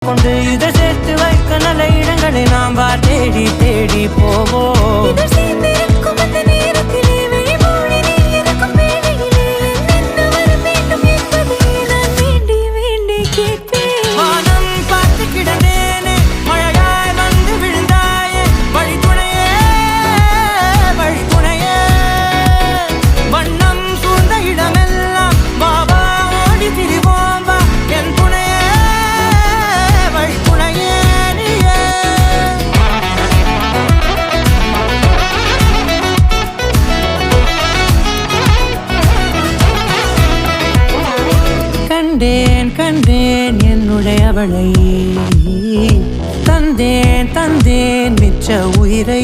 கொண்டு இதை சேர்த்து வைக்க நல்ல இடங்களை நாம் தேடி தேடி போவோம். கண்டேன் கண்டேன் என்னுடையவளை, தந்தேன் தந்தேன் மிச்ச உயிரை.